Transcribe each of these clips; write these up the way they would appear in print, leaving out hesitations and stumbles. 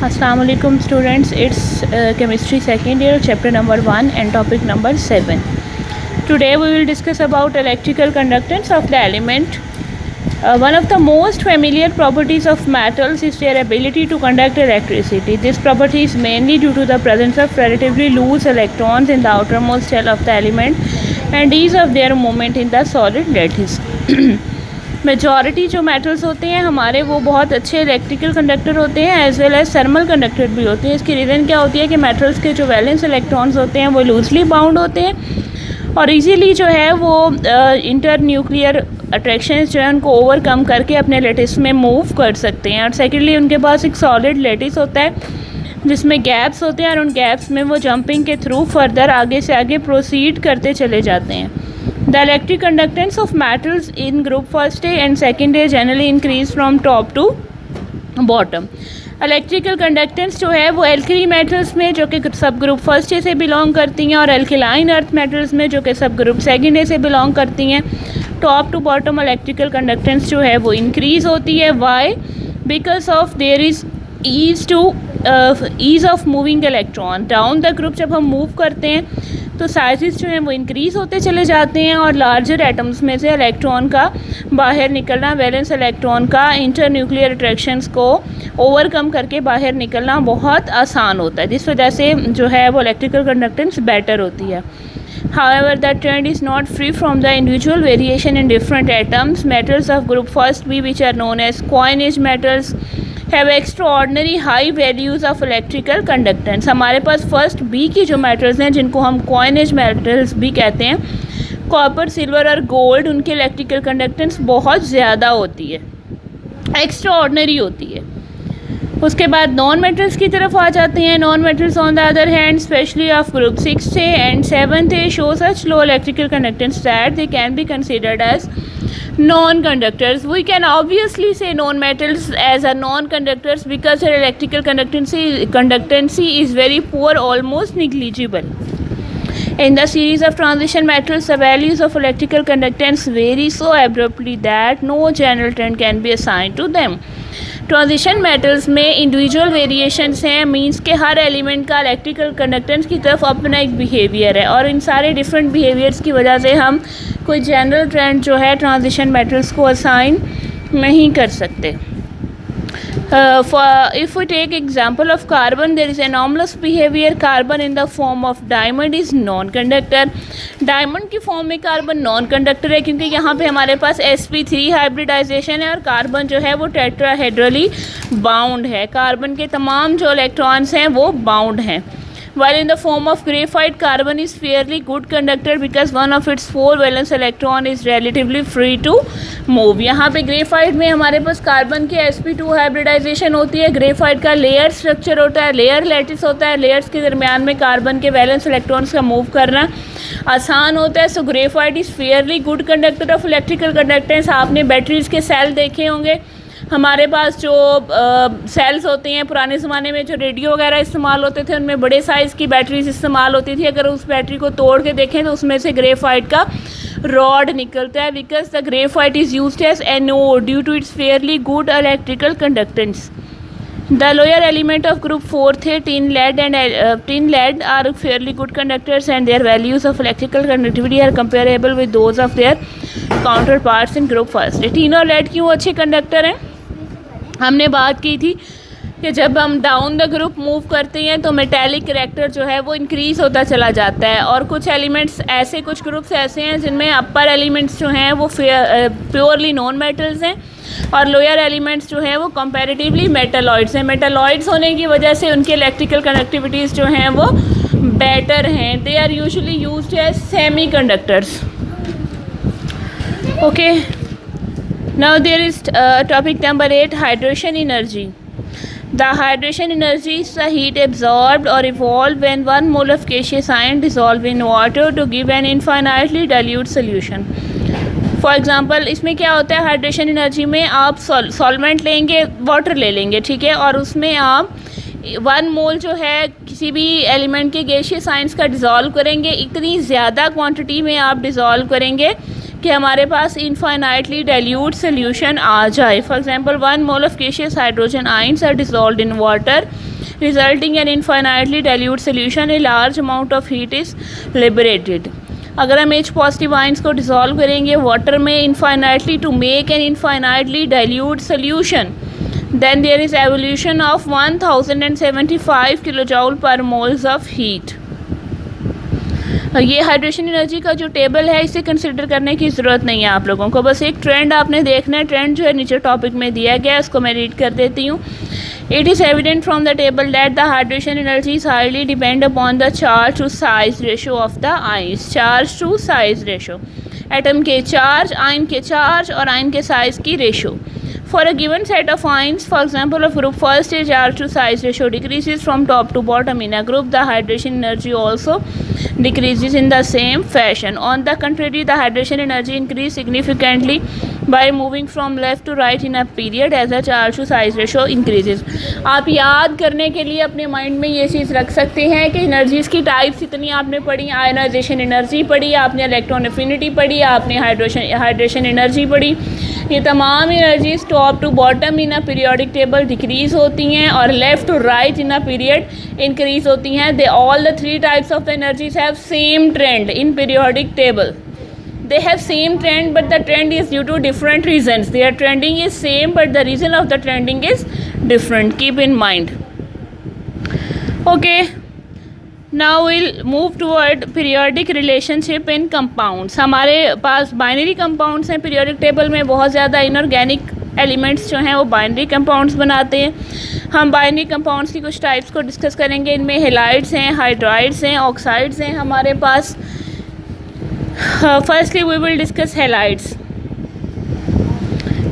Assalamu alaikum students, it's chemistry second year chapter number 1 and topic number 7. Today we will discuss about electrical conductance of the element. One of the most familiar properties of metals is their ability to conduct electricity. This property is mainly due to the presence of relatively loose electrons in the outermost shell of the element and ease of their movement in the solid lattice. Majority जो metals होते हैं हमारे वो बहुत अच्छे electrical conductor होते हैं as well as thermal conductor भी होते हैं। इसकी रीज़न क्या होती है कि मेटल्स के जो वैलेंस इलेक्ट्रॉन्स होते हैं वो लूजली बाउंड होते हैं और इजीली जो है वो इंटर न्यूक्लियर अट्रैक्शंस जो है उनको ओवरकम करके अपने लेटिस में मूव कर सकते हैं। और सेकेंडली उनके पास एक सॉलिड लेटिस होता है जिसमें गैप्स होते हैं और उन गैप्स में वो जंपिंग के थ्रू फर्दर आगे से आगे प्रोसीड करते चले जाते हैं। The electric conductance of metals in group first A and second A generally increase from top to bottom. Electrical conductance जो है वो एल्कली मेटल्स में जो कि सब ग्रुप फर्स्ट ए से बिलोंग करती हैं और एल्कलाइन अर्थ मेटल्स में जो कि सब ग्रुप सेकंड ए से बिलोंग करती हैं top to bottom electrical conductance जो है वो इंक्रीज़ होती है। Why? Because of there is ease of moving electron down the group. जब हम मूव करते हैं तो साइजेस जो हैं वो इंक्रीज़ होते चले जाते हैं और लार्जर एटम्स में से इलेक्ट्रॉन का बाहर निकलना, वैलेंस इलेक्ट्रॉन का इंटर न्यूक्लियर अट्रैक्शंस को ओवरकम करके बाहर निकलना बहुत आसान होता है, जिस वजह से जो है वो इलेक्ट्रिकल कंडक्टेंस बेटर होती है। However, the trend is not free from the individual variation in different atoms. Metals of group first B, which are known as coinage metals, have extraordinary high values of electrical conductance. हमारे पास first B की जो metals हैं जिनको हम coinage metals भी कहते हैं, copper, silver और गोल्ड, उनकी इलेक्ट्रिकल कंडक्टेंस बहुत ज़्यादा होती है, एक्स्ट्राऑर्डिनरी होती है। उसके बाद नॉन मेटल्स की तरफ आ जाते हैं। Non metals on the other hand specially of group 6 A and 7th A show such low electrical conductance that they can be considered as non-conductors. We can obviously say non-metals as a non-conductors because their electrical conductancy is very poor, almost negligible. In the series of transition metals, the values of electrical conductance vary so abruptly that no general trend can be assigned to them. Transition metals में individual variations हैं, means के हर element का electrical conductance की तरफ अपना एक behaviour है और इन सारे डिफरेंट बिहेवियर्स की वजह से हम कोई जनरल ट्रेंड जो है ट्रांजिशन मेटल्स को असाइन नहीं कर सकते। If we take example of carbon, there is anomalous behavior. Carbon in the form of diamond is non-conductor. Diamond की फॉर्म में कार्बन नॉन कंडक्टर है क्योंकि यहाँ पे हमारे पास sp3 हाइब्रिडाइजेशन है और कार्बन जो है वो टेट्राहेड्रली बाउंड है। कार्बन के तमाम जो इलेक्ट्रॉन्स हैं वो बाउंड हैं। While in the form of graphite, carbon is fairly good conductor because one of its 4 valence electron is relatively free to move. यहाँ पे ग्रेफाइट में हमारे पास कार्बन की sp2 हाइब्रिडाइजेशन होती है। ग्रेफाइट का लेयर स्ट्रक्चर होता है, लेयर लैटिस होता है, लेयर्स के दरमियान में कार्बन के वैलेंस इलेक्ट्रॉन्स का मूव करना आसान होता है। So graphite is fairly good conductor of electrical conductance. आपने बैटरीज़ के सेल देखे होंगे। हमारे पास जो सेल्स होते हैं पुराने ज़माने में जो रेडियो वगैरह इस्तेमाल होते थे उनमें बड़े साइज़ की बैटरीज इस्तेमाल होती थी। अगर उस बैटरी को तोड़ के देखें तो उसमें से ग्रेफाइट का रॉड निकलता है because the graphite is used as anode due to its fairly good electrical conductance. The lower element of group 4th A, tin lead are fairly good conductors and their values of electrical conductivity are comparable with those of their counterparts in group first A. tin और lead क्यों अच्छे conductor हैं? हमने बात की थी कि जब हम डाउन द ग्रुप मूव करते हैं तो मेटेलिक करैक्टर जो है वो इंक्रीज़ होता चला जाता है और कुछ एलिमेंट्स ऐसे, कुछ ग्रुप्स ऐसे हैं जिनमें अपर एलिमेंट्स जो हैं वो प्योरली नॉन मेटल्स हैं और लोअर एलिमेंट्स जो हैं वो कंपैरेटिवली मेटलॉइड्स हैं। मेटलॉइड्स होने की वजह से उनके इलेक्ट्रिकल कनेक्टिविटीज़ जो हैं वो बेटर हैं। They are usually used as semiconductors. Okay, now there is topic number 8, hydration energy. The hydration energy is the heat absorbed or evolved when 1 mole of gaseous ion dissolved in water to give an infinitely dilute solution. For example इसमें क्या होता है, hydration energy में आप solvent लेंगे, water ले लेंगे, ठीक है, और उसमें आप 1 मोल जो है किसी भी एलिमेंट के गैसियस आयंस का डिज़ोल्व करेंगे। इतनी ज़्यादा क्वांटिटी में आप डिज़ोल्व करेंगे कि हमारे पास इनफाइनाइटली डाइल्यूट सोल्यूशन आ जाए। For example 1 mole of gaseous hydrogen ions are dissolved in water resulting in infinitely dilute solution, a large amount of heat is liberated. अगर हम H पॉजिटिव आइंस को डिसॉल्व करेंगे वाटर में infinitely to make an infinitely dilute solution, then there is evolution of 1075 kilojoule per moles of heat. ये hydration energy का जो table है इसे कंसिडर करने की ज़रूरत नहीं है आप लोगों को, बस एक ट्रेंड आपने देखना है. ट्रेंड जो है नीचे टॉपिक में दिया गया है, उसको मैं रीड कर देती हूँ. It is evident from the table that the hydration energy is highly depend upon the charge to size ratio of the ions. Charge to size ratio, atom के चार्ज, आयन के चार्ज और ion के size की ratio. For a given set of ions, for example, of group first, a charge to size ratio decreases from top to bottom in a group. The hydration energy also decreases in the same fashion. On the contrary, the hydration energy increases significantly by moving from left to right in a period as the charge to size ratio increases. आप याद करने के लिए अपने mind में ये चीज़ रख सकते हैं कि एनर्जीज़ की टाइप्स इतनी आपने पढ़ी. आयनाइजेशन एनर्जी पढ़ी आपने, इलेक्ट्रॉन एफिनिटी पढ़ी आपने, हाइड्रेशन एनर्जी पढ़ी. ये तमाम energies top to bottom in a periodic table decrease होती हैं और left to right in a period increase होती हैं. They all the three types of the energies have same trend in periodic table. They have same trend, but the trend is due to different reasons. Their trending is same, but the reason of the trending is different. Keep in mind. Okay. Now we'll move toward periodic relationship in compounds. हमारे पास binary compounds हैं periodic table में. बहुत ज़्यादा inorganic elements जो हैं वो binary compounds बनाते हैं. हम बाइनरी कंपाउंड्स की कुछ टाइप्स को डिस्कस करेंगे. इनमें हेलाइड्स हैं, हाइड्राइड्स हैं, ऑक्साइड्स हैं हमारे पास. Firstly, we will discuss halides.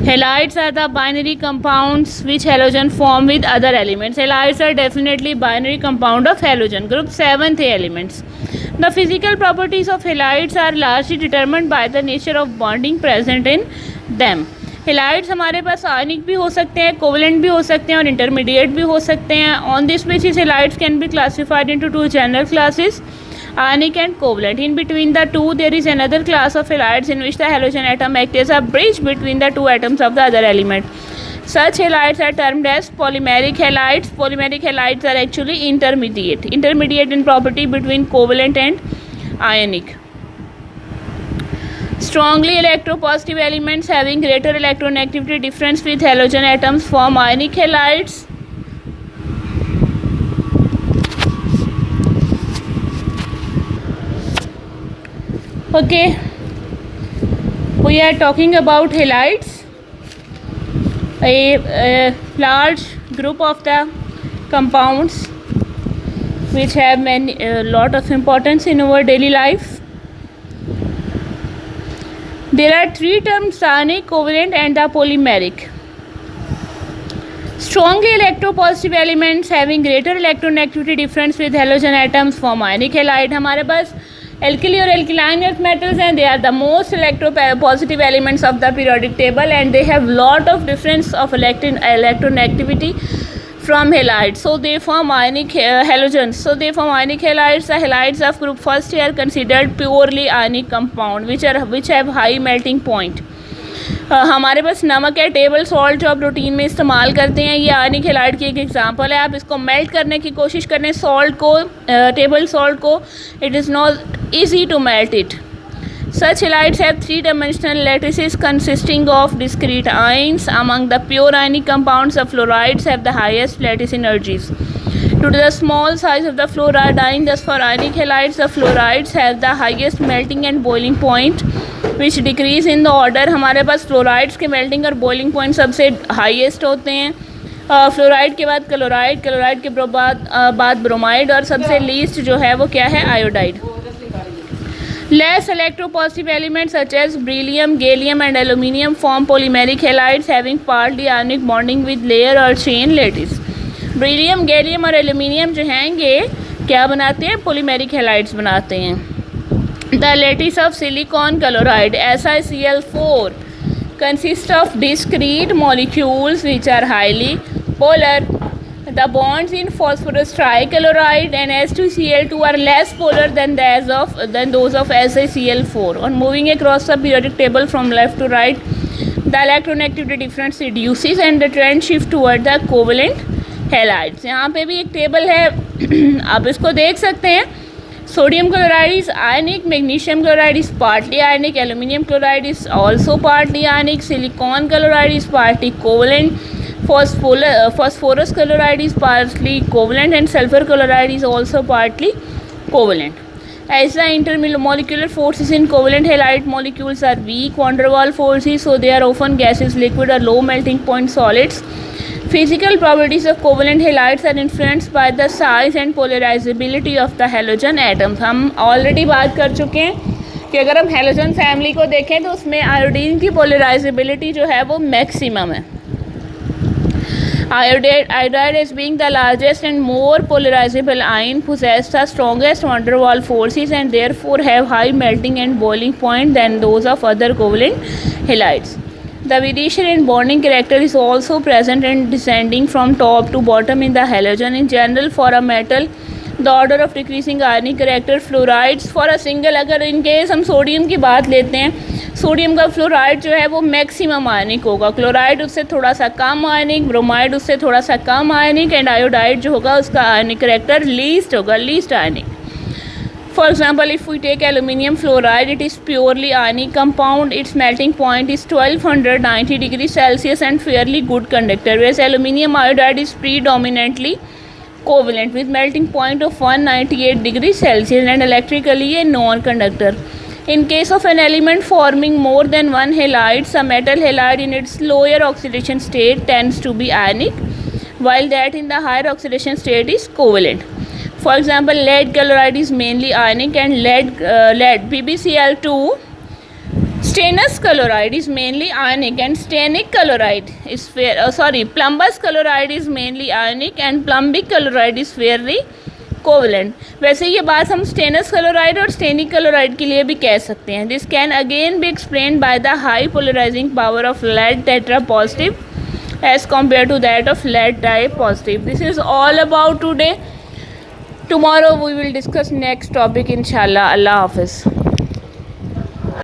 Halides are the binary compounds which halogen form with other elements. Halides are definitely binary compound of halogen group 7th elements. The physical properties of halides are largely determined by the nature of bonding present in them. Halides हमारे पास आयनिक भी हो सकते हैं, covalent भी हो सकते हैं और इंटरमीडिएट भी हो सकते हैं. On this basis, halides can be classified into two general classes, ionic and covalent. In between the two, there is another class of halides in which the halogen atom acts as a bridge between the two atoms of the other element. Such halides are termed as polymeric halides. Polymeric halides are actually intermediate in property between covalent and ionic. Strongly electropositive elements having greater electronegativity difference with halogen atoms form ionic halides. Okay, we are talking about halides, a large group of the compounds which have a lot of importance in our daily life. There are three terms: ionic, covalent and the polymeric. Strongly electropositive elements having greater electronegativity difference with halogen atoms form ionic halide. हमारे पास alkali or alkaline earth metals and they are the most electropositive elements of the periodic table and they have lot of difference of electronegativity from halides, so they form ionic halogens. So they form ionic halides. The halides of group first are considered purely ionic compound which have high melting point. हमारे पास नमक है, table salt जो आप routine में इस्तेमाल करते हैं, ये आयनिक हैलाइड की एक एग्जांपल है. आप इसको मेल्ट करने की कोशिश करें सॉल्ट को, टेबल सॉल्ट को, it is not easy to melt it. Such halides have three-dimensional lattices consisting of discrete ions. Among the pure ionic compounds, the fluorides have the highest lattice energies. Due to the small size of the fluoride ion, thus for ionic halides, the fluorides have the highest melting and boiling point, which decrease in the order. हमारे पास fluorides के melting और boiling point सबसे highest होते हैं. Fluoride के बाद chloride, chloride के बाद ब्रोमाइड और सबसे लीस्ट जो है वो क्या है, iodide. Less electropositive elements such as beryllium, gallium and aluminium form polymeric halides having partly ionic bonding with layer or chain lattice. Beryllium, gallium और aluminium जो हैं ये क्या बनाते हैं, polymeric halides बनाते हैं. The lattice of silicon chloride SiCl4 consists of discrete molecules which are highly polar. The bonds in phosphorus trichloride and S2Cl2 are less polar than those of SiCl4. On moving across the periodic table from left to right, the electronegativity difference reduces and the trend shift toward the covalent halides. यहाँ पे भी एक table है, आप इसको देख सकते हैं। Sodium chloride is ionic, magnesium chloride is partly ionic, aluminium chloride is also partly ionic, silicon chloride is partly covalent, phosphorus chloride is partly covalent, and sulfur chloride is also partly covalent. As the intermolecular forces in covalent halide molecules are weak van der Waals forces, so they are often gases, liquid or low melting point solids. Physical properties of covalent halides are influenced by the size and polarizability of the halogen atoms. हम already बात कर चुके हैं कि अगर हम halogen family को देखें तो उसमें आयोडीन की पोलराइजेबिलिटी जो है वो मैक्सिमम है। Iodide as being the largest and more polarizable ion possess the strongest van der Waals forces and therefore have high melting and boiling point than those of other covalent halides. The variation in bonding character is also present and descending from top to bottom in the halogen. In general, for a metal, the order of decreasing ionic character fluorides for a single, अगर in case हम sodium की बात लेते हैं, sodium का fluoride जो है वो मैक्सिमम आयनिक होगा, क्लोराइड उससे थोड़ा सा कम आयनिक, ब्रोमाइड उससे थोड़ा सा कम आयनिक, एंड आयोडाइड जो होगा उसका आयनिक करेक्टर लीस्ट होगा, least ionic. For example, if we take aluminium fluoride, it is purely ionic compound. Its melting point is 1290 degrees Celsius and fairly good conductor, whereas aluminium iodide is predominantly covalent with melting point of 198 degrees Celsius and electrically a non-conductor. In case of an element forming more than one halide, a metal halide in its lower oxidation state tends to be ionic, while that in the higher oxidation state is covalent. For example, lead chloride is mainly ionic and lead PbCl2. Stannous chloride is mainly ionic and stannic chloride is plumbous chloride is mainly ionic and plumbic chloride is fairly covalent. वैसे ये बात हम stannous chloride और Stenik chloride के लिए भी कह सकते हैं। This can again be explained by the high polarising power of lead tetra positive as compare to that of lead tri positive. This is all about today. Tomorrow we will discuss next topic इंशाल्लाह। अल्लाह हाफिज़।